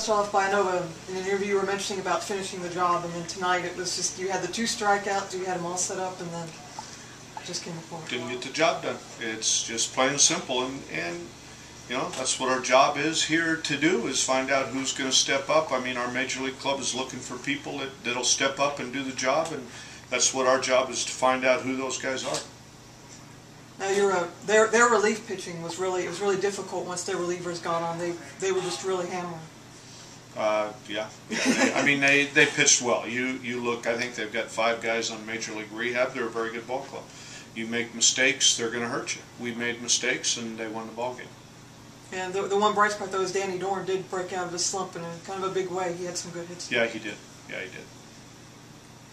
touched off by, I know in an interview you were mentioning about finishing the job, and then tonight it was just, you had the 2 strikeouts, you had them all set up, and then it just came apart. Didn't get the job done. It's just plain and simple, and you know, that's what our job is here to do, is find out who's going to step up. I mean, our Major League Club is looking for people that'll step up and do the job, and that's what our job is, to find out who those guys are. Now their relief pitching was really difficult once their relievers got on. They were just really hammering. Yeah. I mean, they pitched well. You look, I think they've got 5 guys on Major League Rehab. They're a very good ball club. You make mistakes, they're going to hurt you. We made mistakes, and they won the ball game. And the one bright spot, though, is Danny Dorn did break out of his slump in kind of a big way. He had some good hits. Yeah, he did. Yeah, he did.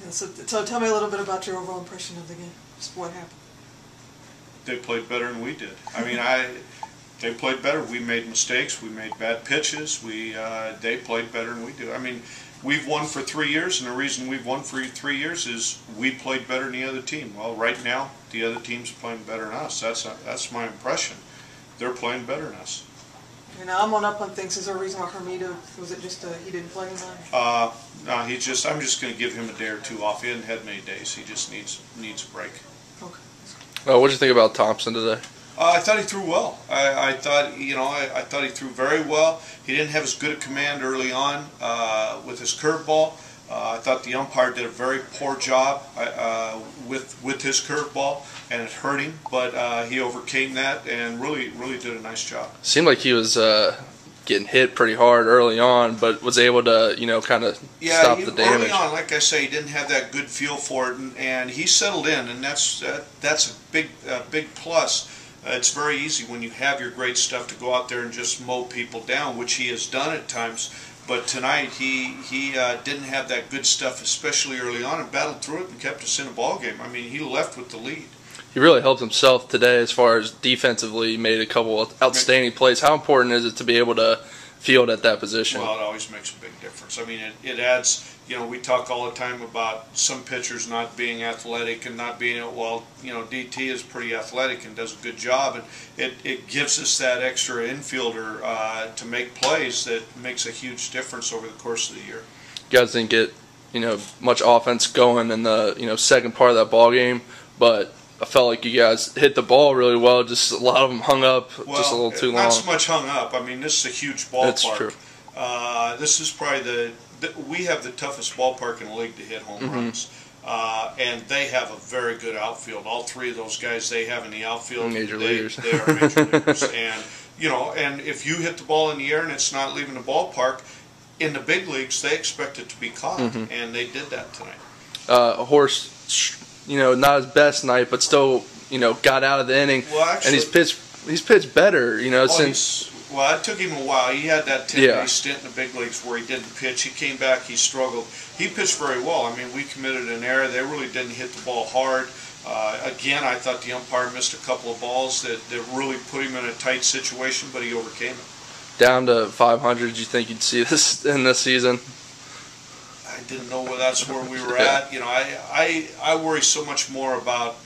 And so tell me a little bit about your overall impression of the game. Just what happened. They played better than we did. I mean, they played better. We made mistakes. We made bad pitches. They played better than we do. I mean, we've won for 3 years, and the reason we've won for 3 years is we played better than the other team. Well, right now, the other team's playing better than us. That's my impression. They're playing better than us. And I'm one up on things. Is there a reason why Hermida, was it just he didn't play tonight? No, I'm just going to give him a day or 2 off. He hasn't had many days. He just needs a break. Okay. What did you think about Thompson today? I thought he threw well. I thought, you know, I thought he threw very well. He didn't have as good a command early on with his curveball. I thought the umpire did a very poor job with his curveball, and it hurt him. But he overcame that and really did a nice job. Seemed like he was getting hit pretty hard early on, but was able to, you know, kind of stop the damage. Early on, like I say, he didn't have that good feel for it, and he settled in, and that's a big plus. It's very easy when you have your great stuff to go out there and just mow people down, which he has done at times. But tonight he didn't have that good stuff, especially early on, and battled through it and kept us in a ball game. I mean, he left with the lead. He really helped himself today as far as defensively, made a couple of outstanding plays. How important is it to be able to field at that position? Well, it always makes a big difference. I mean, it adds, you know, we talk all the time about some pitchers not being athletic and not being, well, you know, DT is pretty athletic and does a good job, and it gives us that extra infielder to make plays that makes a huge difference over the course of the year. You guys didn't get, you know, much offense going in the, you know, second part of that ball game, but I felt like you guys hit the ball really well. Just a lot of them hung up just a little too long. Not so much hung up. I mean, this is a huge ballpark. That's true. This is probably we have the toughest ballpark in the league to hit home runs. And they have a very good outfield. All 3 of those guys they have in the outfield, major leaguers. They are major leaguers. And, you know, and if you hit the ball in the air and it's not leaving the ballpark, in the big leagues, they expect it to be caught. And they did that tonight. Horse, you know, not his best night, but still, you know, got out of the inning. Well, actually, and he's pitched better, you know, since. Well, it took him a while. He had that 10-day stint in the big leagues where he didn't pitch. He came back, he struggled. He pitched very well. I mean, we committed an error. They really didn't hit the ball hard. Again, I thought the umpire missed a couple of balls that really put him in a tight situation, but he overcame it. Down to 500, did you think you'd see this in this season? I didn't know where that's where we were at. You know, I worry so much more about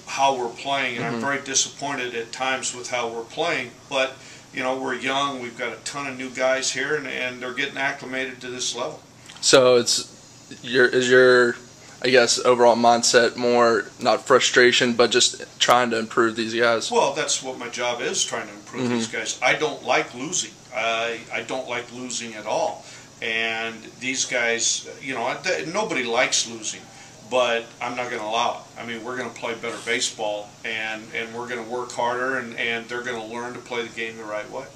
how we're playing, and I'm very disappointed at times with how we're playing. But, you know, we're young. We've got a ton of new guys here, and they're getting acclimated to this level. So is your I guess overall mindset more not frustration, but just trying to improve these guys? Well, that's what my job is, trying to improve these guys. I don't like losing. I don't like losing at all. And these guys, you know, nobody likes losing, but I'm not going to allow it. I mean, we're going to play better baseball, and we're going to work harder, and they're going to learn to play the game the right way.